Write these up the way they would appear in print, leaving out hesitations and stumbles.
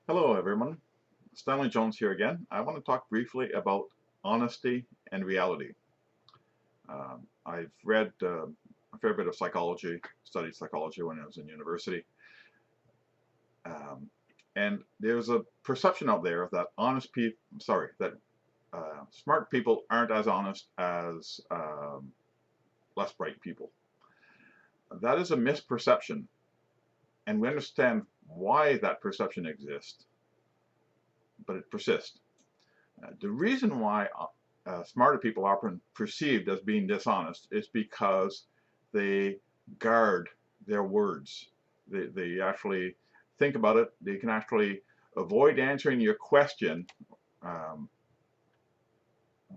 Hello everyone, Stanley Jones here again. I want to talk briefly about honesty and reality. I've read a fair bit of psychology, studied psychology when I was in university, um, and there's a perception out there that smart people aren't as honest as less bright people. That is a misperception, and we understand why that perception exists, but it persists. The reason why smarter people are often perceived as being dishonest is because they guard their words. They actually think about it. They can actually avoid answering your question um,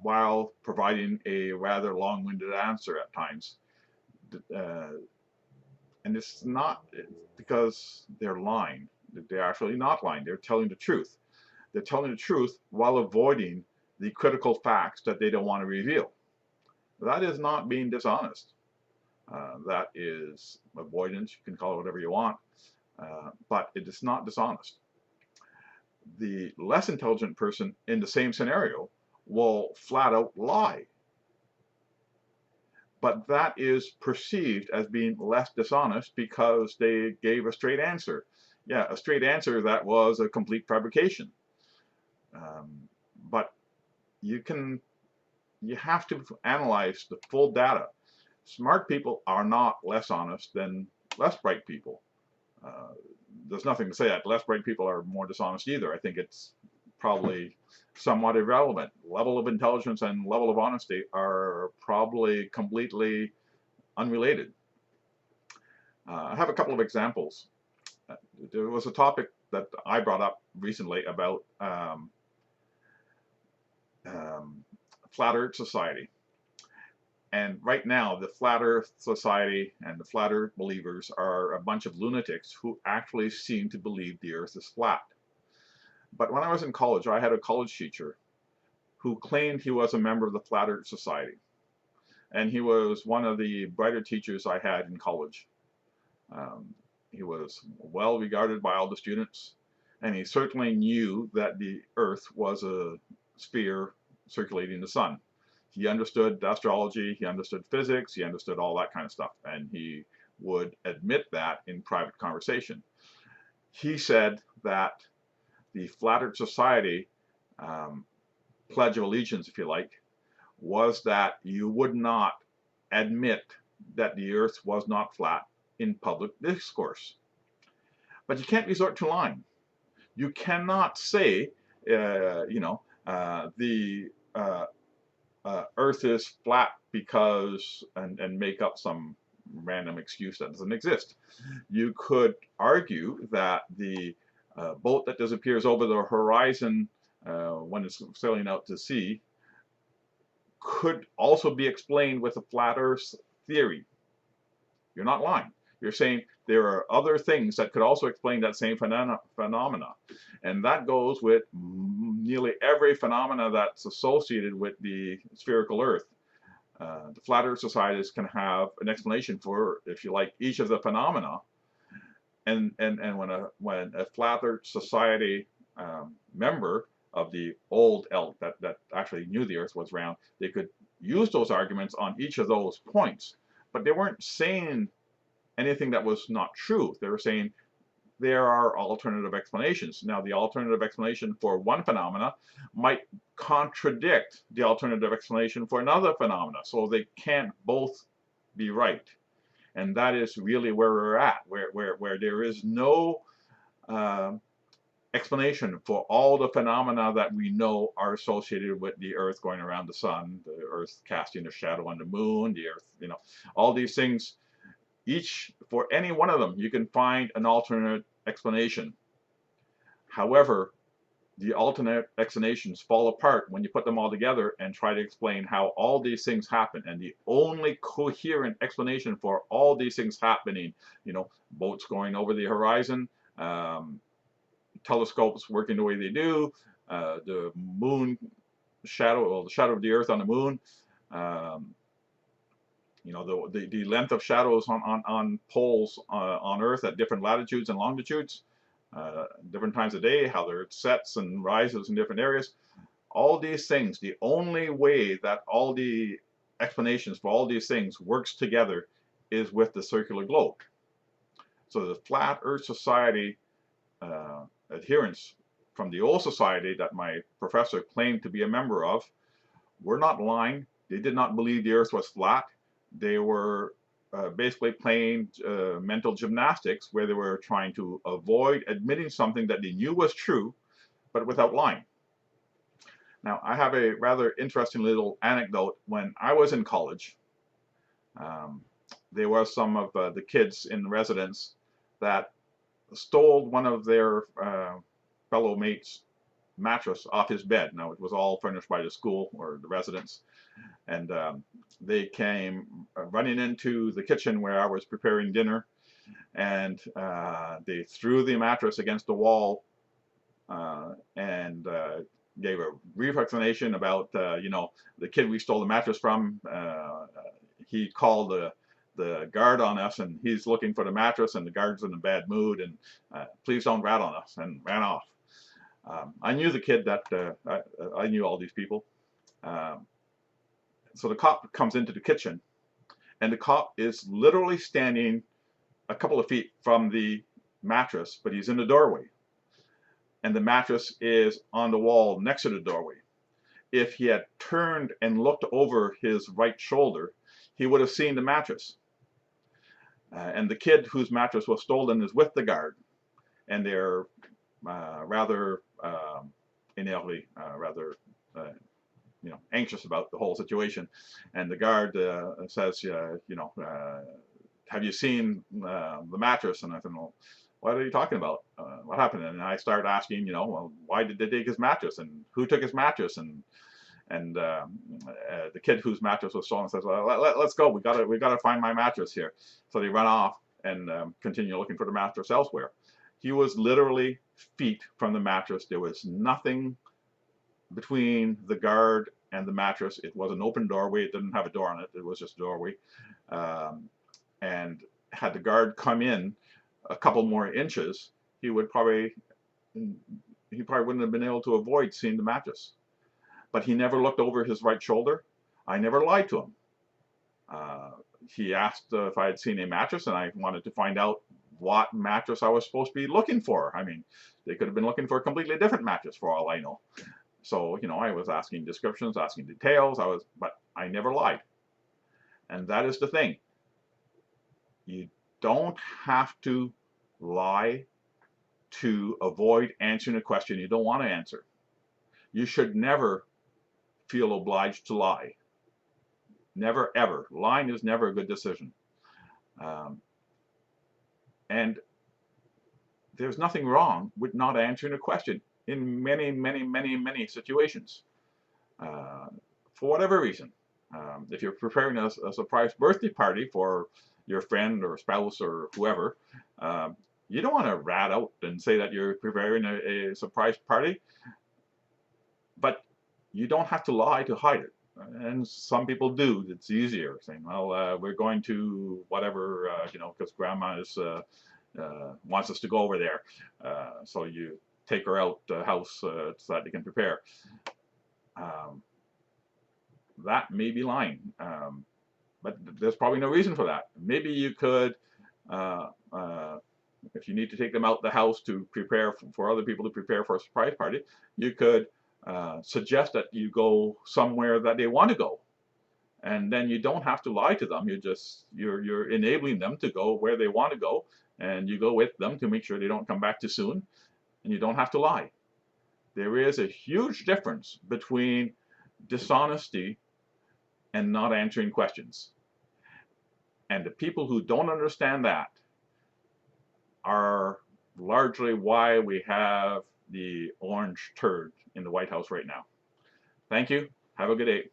while providing a rather long-winded answer at times. Uh, and it's not because they're lying. They're actually not lying. They're telling the truth. They're telling the truth while avoiding the critical facts that they don't want to reveal. That is not being dishonest. That is avoidance. You can call it whatever you want, but it is not dishonest. The less intelligent person in the same scenario will flat out lie, but that is perceived as being less dishonest because they gave a straight answer. Yeah, a straight answer that was a complete fabrication. Um, but you can you have to analyze the full data. Smart people are not less honest than less bright people. Uh, there's nothing to say that less bright people are more dishonest either. I think it's probably somewhat irrelevant. Level of intelligence and level of honesty are probably completely unrelated. I have a couple of examples. There was a topic that I brought up recently about um, Flat Earth Society. And right now, the Flat Earth Society and the Flat Earth believers are a bunch of lunatics who actually seem to believe the Earth is flat. But when I was in college, I had a college teacher who claimed he was a member of the Flat Earth Society. And he was one of the brighter teachers I had in college. Um, he was well regarded by all the students, and he certainly knew that the Earth was a sphere circulating the sun. He understood astrology, he understood physics, he understood all that kind of stuff, and he would admit that in private conversation. He said that the Flat Earth Society um, Pledge of Allegiance, if you like, was that you would not admit that the Earth was not flat in public discourse. But you can't resort to lying. You cannot say, the Earth is flat because, and make up some random excuse that doesn't exist. You could argue that the boat that disappears over the horizon when it's sailing out to sea could also be explained with a flat Earth theory. You're not lying. You're saying there are other things that could also explain that same phenomena. And that goes with nearly every phenomena that's associated with the spherical Earth. The Flat Earth Societies can have an explanation for, if you like, each of the phenomena. And when a Flat Earth Society member of the old elk that actually knew the Earth was round, they could use those arguments on each of those points. But they weren't saying anything that was not true. They were saying there are alternative explanations. Now, the alternative explanation for one phenomena might contradict the alternative explanation for another phenomena, so they can't both be right. And that is really where we're at, where there is no uh, explanation for all the phenomena that we know are associated with the Earth going around the sun, the Earth casting a shadow on the moon, the Earth, all these things. Each, for any one of them, you can find an alternate explanation. However, the alternate explanations fall apart when you put them all together and try to explain how all these things happen. And the only coherent explanation for all these things happening, boats going over the horizon, telescopes working the way they do, the moon shadow, well, the shadow of the Earth on the moon, um, the length of shadows on poles on Earth at different latitudes and longitudes. different times of day, how there sets and rises in different areas. All these things, the only way that all the explanations for all these things works together is with the circular globe. So the Flat Earth Society adherents from the old society that my professor claimed to be a member of were not lying. They did not believe the Earth was flat. They were basically playing mental gymnastics where they were trying to avoid admitting something that they knew was true, but without lying. Now, I have a rather interesting little anecdote. When I was in college, there were some of the kids in residence that stole one of their fellow mates' mattress off his bed. Now, it was all furnished by the school or the residence. And they came running into the kitchen where I was preparing dinner, and they threw the mattress against the wall and gave a brief explanation about, you know, the kid we stole the mattress from. He called the guard on us, and he's looking for the mattress, and the guard's in a bad mood, and please don't rat on us, and ran off. I knew the kid that, I knew all these people. So the cop comes into the kitchen, and the cop is literally standing a couple of feet from the mattress, but he's in the doorway. And the mattress is on the wall next to the doorway. If he had turned and looked over his right shoulder, he would have seen the mattress. And the kid whose mattress was stolen is with the guard, and they're rather énervé, rather you know, anxious about the whole situation. And the guard says, you know, have you seen the mattress? And I said, well, what are you talking about? What happened? And I started asking, you know, well, why did they take his mattress, and who took his mattress? And the kid whose mattress was stolen says, well, let's go. We gotta find my mattress here. So they run off and continue looking for the mattress elsewhere. He was literally feet from the mattress. There was nothing between the guard and the mattress. It was an open doorway. It didn't have a door on it. It was just a doorway. And had the guard come in a couple more inches, he probably wouldn't have been able to avoid seeing the mattress. But he never looked over his right shoulder. I never lied to him. He asked if I had seen a mattress, and I wanted to find out what mattress I was supposed to be looking for. I mean, they could have been looking for a completely different mattress for all I know. So, you know, I was asking descriptions, asking details, but I never lied. And that is the thing. You don't have to lie to avoid answering a question you don't want to answer. You should never feel obliged to lie. Never, ever. Lying is never a good decision. And there's nothing wrong with not answering a question in many, many, many, many situations. For whatever reason. If you're preparing a surprise birthday party for your friend or spouse or whoever, you don't want to rat out and say that you're preparing a surprise party, but you don't have to lie to hide it. And some people do. It's easier saying, well, we're going to whatever, you know, because grandma wants us to go over there. So you take her out the house so that they can prepare. That may be lying, but there's probably no reason for that. Maybe you could, if you need to take them out the house to prepare for other people to prepare for a surprise party, you could suggest that you go somewhere that they want to go, and then you don't have to lie to them. You're enabling them to go where they want to go, and you go with them to make sure they don't come back too soon, and you don't have to lie. There is a huge difference between dishonesty and not answering questions. And the people who don't understand that are largely why we have the orange turd in the White House right now. Thank you. Have a good day.